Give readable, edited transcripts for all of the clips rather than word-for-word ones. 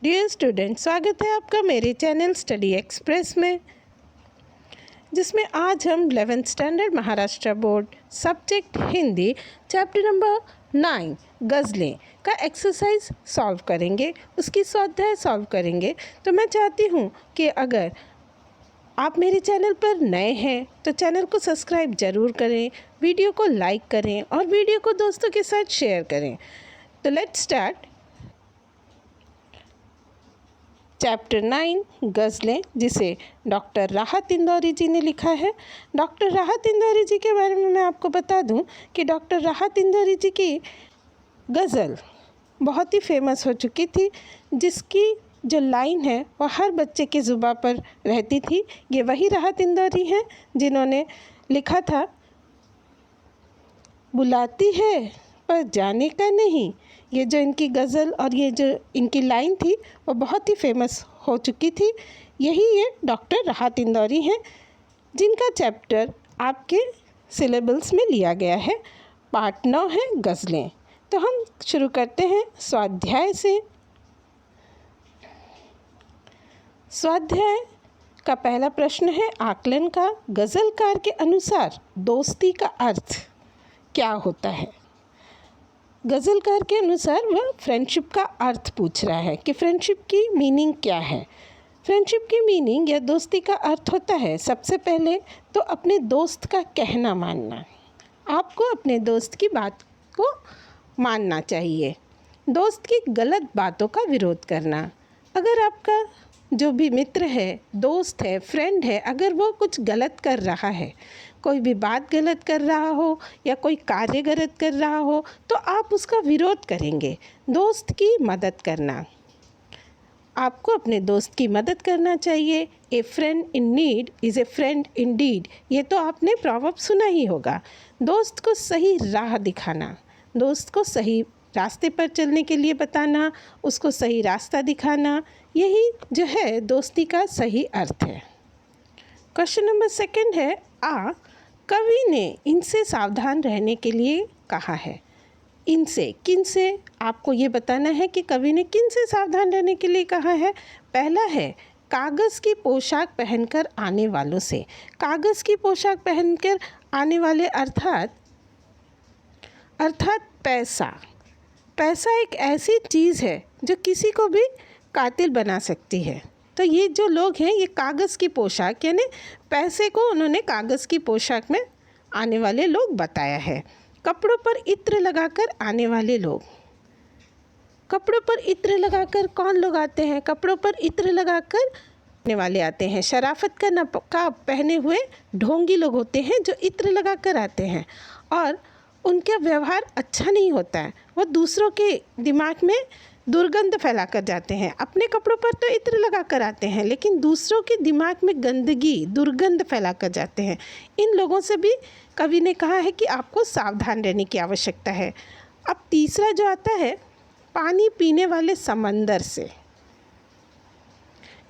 Dear student, स्वागत है आपका मेरे चैनल स्टडी एक्सप्रेस में, जिसमें आज हम 11th standard Maharashtra board subject Hindi chapter number 9 गज़लें का एक्सरसाइज सॉल्व करेंगे, उसकी स्वाध्याय सॉल्व करेंगे। तो मैं चाहती हूँ कि अगर आप मेरे चैनल पर नए हैं तो चैनल को सब्सक्राइब ज़रूर करें, वीडियो को लाइक करें और वीडियो को दोस्तों के साथ शेयर करें। तो लेट्स स्टार्ट। चैप्टर 9 गज़लें, जिसे डॉक्टर राहत इंदौरी जी ने लिखा है। डॉक्टर राहत इंदौरी जी के बारे में मैं आपको बता दूं कि डॉक्टर राहत इंदौरी जी की गज़ल बहुत ही फेमस हो चुकी थी, जिसकी जो लाइन है वह हर बच्चे की ज़ुबान पर रहती थी। ये वही राहत इंदौरी हैं जिन्होंने लिखा था, बुलाती है पर जाने का नहीं। ये जो इनकी गज़ल और ये जो इनकी लाइन थी वो बहुत ही फेमस हो चुकी थी। यही ये डॉक्टर राहत इंदौरी हैं, जिनका चैप्टर आपके सिलेबस में लिया गया है। पार्ट 9 है गज़लें। तो हम शुरू करते हैं स्वाध्याय से। स्वाध्याय का पहला प्रश्न है आकलन का। गज़लकार के अनुसार दोस्ती का अर्थ क्या होता है? गज़लकार के अनुसार वह फ्रेंडशिप का अर्थ पूछ रहा है कि फ्रेंडशिप की मीनिंग क्या है। फ्रेंडशिप की मीनिंग या दोस्ती का अर्थ होता है, सबसे पहले तो अपने दोस्त का कहना मानना। आपको अपने दोस्त की बात को मानना चाहिए। दोस्त की गलत बातों का विरोध करना। अगर आपका जो भी मित्र है, दोस्त है, फ्रेंड है, अगर वो कुछ गलत कर रहा है, कोई भी बात गलत कर रहा हो या कोई कार्य गलत कर रहा हो, तो आप उसका विरोध करेंगे। दोस्त की मदद करना, आपको अपने दोस्त की मदद करना चाहिए। A friend in need is a friend in deed, ये तो आपने प्रॉवर्ब सुना ही होगा। दोस्त को सही राह दिखाना, दोस्त को सही रास्ते पर चलने के लिए बताना, उसको सही रास्ता दिखाना, यही जो है दोस्ती का सही अर्थ है। क्वेश्चन नंबर 2 है कवि ने इनसे सावधान रहने के लिए कहा है। इनसे किन से, आपको ये बताना है कि कवि ने किन से सावधान रहने के लिए कहा है। पहला है कागज़ की पोशाक पहनकर आने वालों से। कागज़ की पोशाक पहनकर आने वाले अर्थात पैसा एक ऐसी चीज़ है जो किसी को भी कातिल बना सकती है। तो ये जो लोग हैं, ये कागज़ की पोशाक यानी पैसे को उन्होंने कागज़ की पोशाक में आने वाले लोग बताया है। कपड़ों पर इत्र लगाकर आने वाले लोग। कपड़ों पर इत्र लगाकर कौन लोग आते हैं? कपड़ों पर इत्र लगाकर आने वाले आते हैं। शराफत का नकाब पहने हुए ढोंगी लोग होते हैं जो इत्र लगाकर आते हैं, और उनका व्यवहार अच्छा नहीं होता है। वो दूसरों के दिमाग में दुर्गंध फैला कर जाते हैं। अपने कपड़ों पर तो इत्र लगा कर आते हैं, लेकिन दूसरों के दिमाग में गंदगी, दुर्गंध फैला कर जाते हैं। इन लोगों से भी कवि ने कहा है कि आपको सावधान रहने की आवश्यकता है। अब तीसरा जो आता है, पानी पीने वाले समंदर से।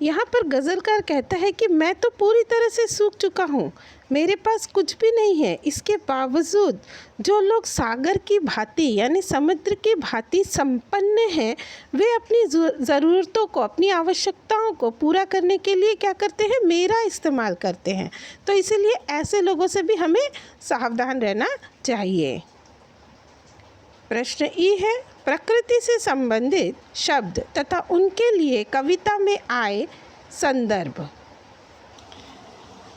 यहाँ पर गज़लकार कहता है कि मैं तो पूरी तरह से सूख चुका हूँ, मेरे पास कुछ भी नहीं है। इसके बावजूद जो लोग सागर की भांति यानी समुद्र की भांति संपन्न हैं, वे अपनी ज़रूरतों को, अपनी आवश्यकताओं को पूरा करने के लिए क्या करते हैं? मेरा इस्तेमाल करते हैं। तो इसीलिए ऐसे लोगों से भी हमें सावधान रहना चाहिए। प्रश्न ई है प्रकृति से संबंधित शब्द तथा उनके लिए कविता में आए संदर्भ।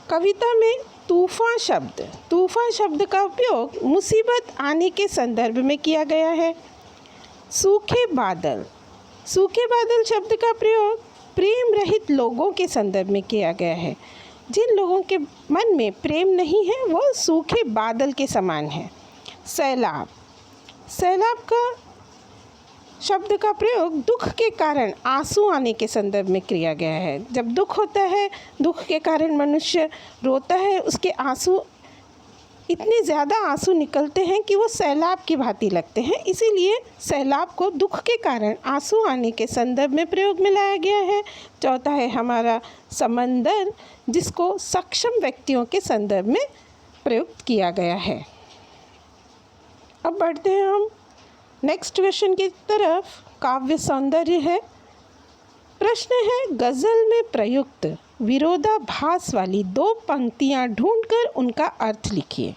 कविता में तूफ़ान शब्द का उपयोग मुसीबत आने के संदर्भ में किया गया है। सूखे बादल शब्द का प्रयोग प्रेम रहित लोगों के संदर्भ में किया गया है। जिन लोगों के मन में प्रेम नहीं है वो सूखे बादल के समान है। सैलाब का शब्द का प्रयोग दुख के कारण आंसू आने के संदर्भ में किया गया है। जब दुख होता है, दुख के कारण मनुष्य रोता है, उसके आंसू इतने ज़्यादा आंसू निकलते हैं कि वो सैलाब की भांति लगते हैं। इसीलिए सैलाब को दुख के कारण आंसू आने के संदर्भ में प्रयोग में लाया गया है। चौथा है हमारा समंदर, जिसको सक्षम व्यक्तियों के संदर्भ में प्रयुक्त किया गया है। अब बढ़ते हैं हम नेक्स्ट क्वेश्चन की तरफ। काव्य सौंदर्य है। प्रश्न है, गज़ल में प्रयुक्त विरोधाभास वाली 2 पंक्तियाँ ढूंढकर उनका अर्थ लिखिए।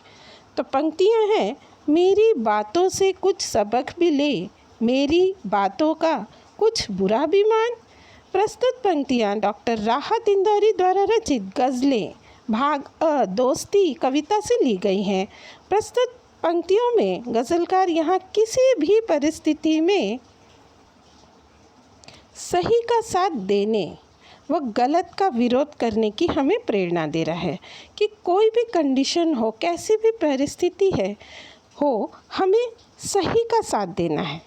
तो पंक्तियाँ हैं, मेरी बातों से कुछ सबक भी ले, मेरी बातों का कुछ बुरा भी मान। प्रस्तुत पंक्तियाँ डॉक्टर राहत इंदौरी द्वारा रचित गज़लें भाग अ दोस्ती कविता से ली गई हैं। प्रस्तुत पंक्तियों में गज़लकार यहाँ किसी भी परिस्थिति में सही का साथ देने व गलत का विरोध करने की हमें प्रेरणा दे रहा है कि कोई भी कंडीशन हो, कैसी भी परिस्थिति हो, हमें सही का साथ देना है।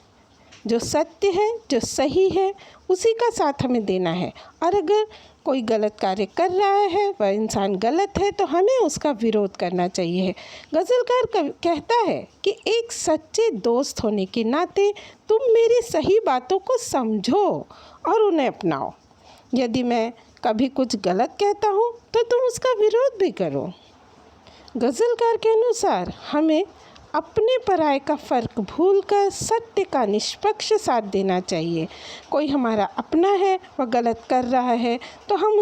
जो सत्य है, जो सही है, उसी का साथ हमें देना है। और अगर कोई गलत कार्य कर रहा है, वह इंसान गलत है, तो हमें उसका विरोध करना चाहिए। गज़लकार कहता है कि एक सच्चे दोस्त होने के नाते तुम मेरी सही बातों को समझो और उन्हें अपनाओ। यदि मैं कभी कुछ गलत कहता हूँ तो तुम उसका विरोध भी करो। गज़लकार के अनुसार हमें अपने पराये का फ़र्क भूलकर सत्य का निष्पक्ष साथ देना चाहिए। कोई हमारा अपना है, वह गलत कर रहा है, तो हम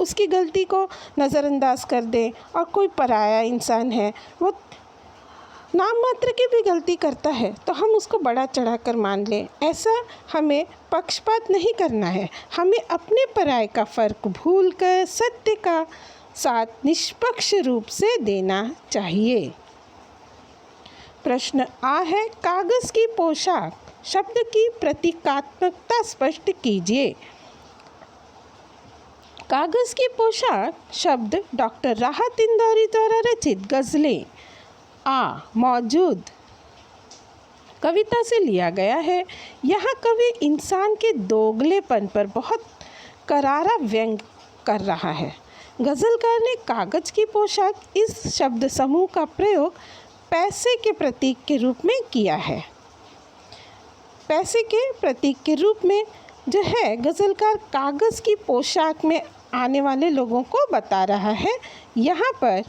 उसकी गलती को नज़रअंदाज कर दें। और कोई पराया इंसान है, वो नाम मात्र की भी गलती करता है, तो हम उसको बड़ा चढ़ाकर मान लें। ऐसा हमें पक्षपात नहीं करना है। हमें अपने पराये का फ़र्क भूलकर सत्य का साथ निष्पक्ष रूप से देना चाहिए। प्रश्न आ है, कागज़ की पोशाक शब्द की प्रतीकात्मकता स्पष्ट कीजिए। कागज़ की पोशाक शब्द डॉक्टर राहत इंदौरी द्वारा रचित गज़लें मौजूद कविता से लिया गया है। यहाँ कवि इंसान के दोगलेपन पर बहुत करारा व्यंग कर रहा है। गज़लकार ने कागज़ की पोशाक इस शब्द समूह का प्रयोग पैसे के प्रतीक के रूप में किया है। पैसे के प्रतीक के रूप में जो है, गज़लकार कागज़ की पोशाक में आने वाले लोगों को बता रहा है। यहाँ पर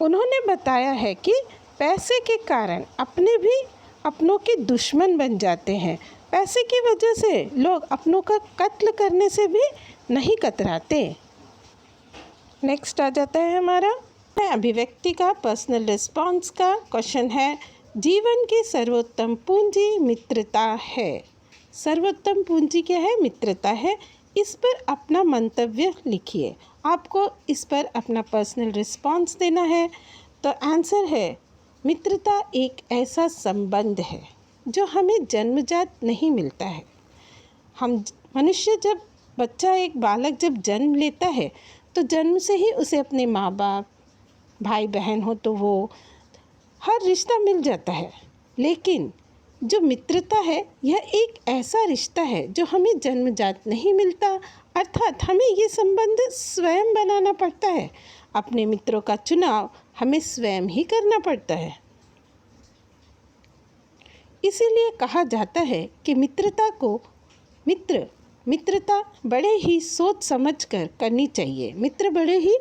उन्होंने बताया है कि पैसे के कारण अपने भी अपनों के दुश्मन बन जाते हैं। पैसे की वजह से लोग अपनों का कत्ल करने से भी नहीं कतराते। नेक्स्ट आ जाता है हमारा अभिव्यक्ति का पर्सनल रिस्पॉन्स का क्वेश्चन है, जीवन की सर्वोत्तम पूंजी मित्रता है। सर्वोत्तम पूंजी क्या है? मित्रता है। इस पर अपना मंतव्य लिखिए। आपको इस पर अपना पर्सनल रिस्पॉन्स देना है। तो आंसर है, मित्रता एक ऐसा संबंध है जो हमें जन्मजात नहीं मिलता है। हम मनुष्य एक बालक जब जन्म लेता है तो जन्म से ही उसे अपने माँ बाप, भाई बहन हो तो वो हर रिश्ता मिल जाता है। लेकिन जो मित्रता है, यह एक ऐसा रिश्ता है जो हमें जन्मजात नहीं मिलता, अर्थात हमें ये संबंध स्वयं बनाना पड़ता है। अपने मित्रों का चुनाव हमें स्वयं ही करना पड़ता है। इसीलिए कहा जाता है कि मित्रता बड़े ही सोच समझकर करनी चाहिए। मित्र बड़े ही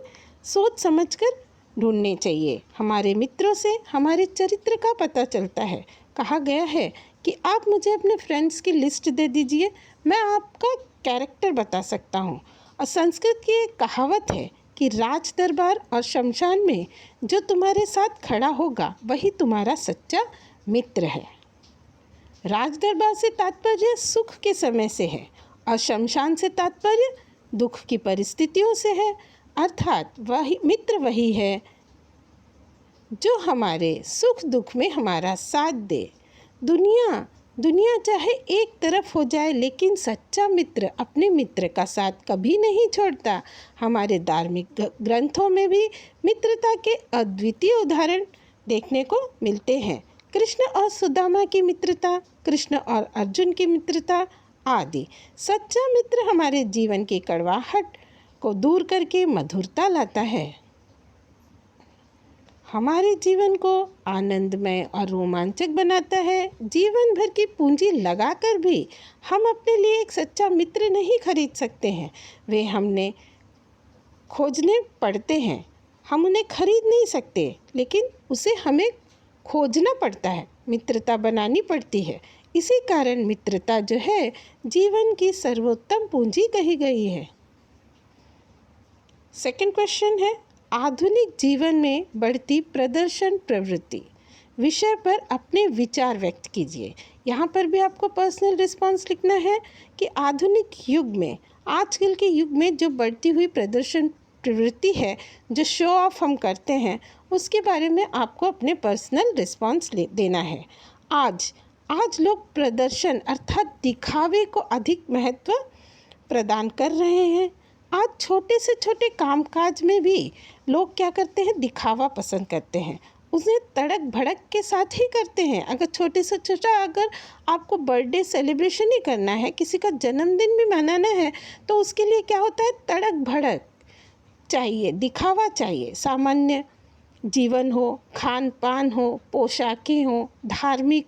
सोच समझकर ढूंढने चाहिए। हमारे मित्रों से हमारे चरित्र का पता चलता है। कहा गया है कि आप मुझे अपने फ्रेंड्स की लिस्ट दे दीजिए, मैं आपका कैरेक्टर बता सकता हूँ। और संस्कृत की एक कहावत है कि राज दरबार और शमशान में जो तुम्हारे साथ खड़ा होगा वही तुम्हारा सच्चा मित्र है। राज दरबार से तात्पर्य सुख के समय से है और शमशान से तात्पर्य दुख की परिस्थितियों से है। अर्थात मित्र वही है जो हमारे सुख दुख में हमारा साथ दे। दुनिया चाहे एक तरफ हो जाए, लेकिन सच्चा मित्र अपने मित्र का साथ कभी नहीं छोड़ता। हमारे धार्मिक ग्रंथों में भी मित्रता के अद्वितीय उदाहरण देखने को मिलते हैं। कृष्ण और सुदामा की मित्रता, कृष्ण और अर्जुन की मित्रता आदि। सच्चा मित्र हमारे जीवन की कड़वाहट को दूर करके मधुरता लाता है। हमारे जीवन को आनंदमय और रोमांचक बनाता है। जीवन भर की पूंजी लगाकर भी हम अपने लिए एक सच्चा मित्र नहीं खरीद सकते हैं। वे हमने खोजने पड़ते हैं। हम उन्हें खरीद नहीं सकते, लेकिन उसे हमें खोजना पड़ता है, मित्रता बनानी पड़ती है। इसी कारण मित्रता जो है जीवन की सर्वोत्तम पूंजी कही गई है। सेकंड क्वेश्चन है, आधुनिक जीवन में बढ़ती प्रदर्शन प्रवृत्ति विषय पर अपने विचार व्यक्त कीजिए। यहाँ पर भी आपको पर्सनल रिस्पॉन्स लिखना है कि आधुनिक युग में, आजकल के युग में जो बढ़ती हुई प्रदर्शन प्रवृत्ति है, जो शो ऑफ हम करते हैं, उसके बारे में आपको अपने पर्सनल रिस्पॉन्स देना है। आज लोग प्रदर्शन अर्थात दिखावे को अधिक महत्व प्रदान कर रहे हैं। आज छोटे से छोटे कामकाज में भी लोग क्या करते हैं, दिखावा पसंद करते हैं, उसे तड़क भड़क के साथ ही करते हैं। अगर छोटे से छोटा, अगर आपको बर्थडे सेलिब्रेशन ही करना है, किसी का जन्मदिन भी मनाना है, तो उसके लिए क्या होता है, तड़क भड़क चाहिए, दिखावा चाहिए। सामान्य जीवन हो, खान पान हो, पोशाकें हो, धार्मिक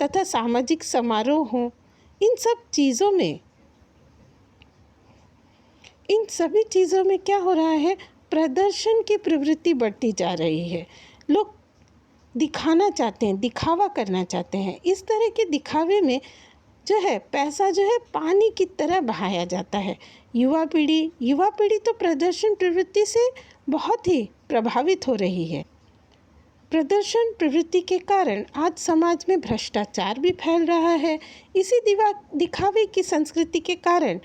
तथा सामाजिक समारोह हो, इन सभी चीज़ों में क्या हो रहा है, प्रदर्शन की प्रवृत्ति बढ़ती जा रही है। लोग दिखाना चाहते हैं, दिखावा करना चाहते हैं। इस तरह के दिखावे में जो है पैसा जो है पानी की तरह बहाया जाता है। युवा पीढ़ी तो प्रदर्शन प्रवृत्ति से बहुत ही प्रभावित हो रही है। प्रदर्शन प्रवृत्ति के कारण आज समाज में भ्रष्टाचार भी फैल रहा है। इसी दिखावे की संस्कृति के कारण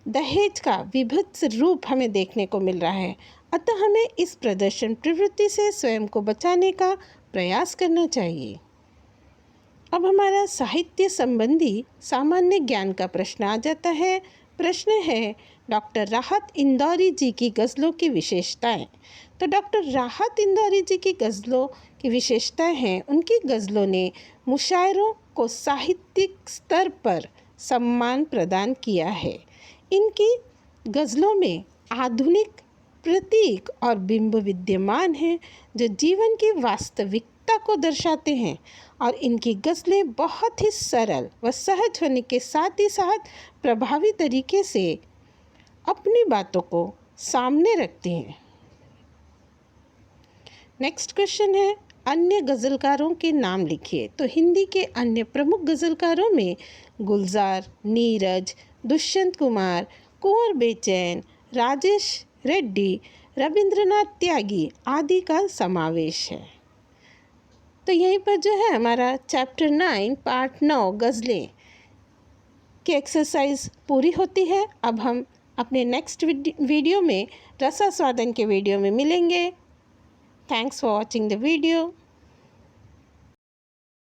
दहेज का विभत्स रूप हमें देखने को मिल रहा है। अतः हमें इस प्रदर्शन प्रवृत्ति से स्वयं को बचाने का प्रयास करना चाहिए। अब हमारा साहित्य संबंधी सामान्य ज्ञान का प्रश्न आ जाता है। प्रश्न है, डॉक्टर राहत इंदौरी जी की गज़लों की विशेषताएं। तो डॉक्टर राहत इंदौरी जी की गज़लों की विशेषताएं हैं, उनकी गज़लों ने मुशायरों को साहित्यिक स्तर पर सम्मान प्रदान किया है। इनकी गज़लों में आधुनिक प्रतीक और बिंब विद्यमान हैं जो जीवन की वास्तविकता को दर्शाते हैं, और इनकी गज़लें बहुत ही सरल व सहज होने के साथ ही साथ प्रभावी तरीके से अपनी बातों को सामने रखती हैं। नेक्स्ट क्वेश्चन है, अन्य गज़लकारों के नाम लिखिए। तो हिंदी के अन्य प्रमुख गज़लकारों में गुलजार, नीरज, दुष्यंत कुमार, कुंवर बेचैन, राजेश रेड्डी, रविंद्रनाथ त्यागी आदि का समावेश है। तो यहीं पर जो है हमारा चैप्टर 9 पार्ट 9 गज़लें की एक्सरसाइज पूरी होती है। अब हम अपने नेक्स्ट वीडियो में रसास्वादन के वीडियो में मिलेंगे। Thanks for watching the video.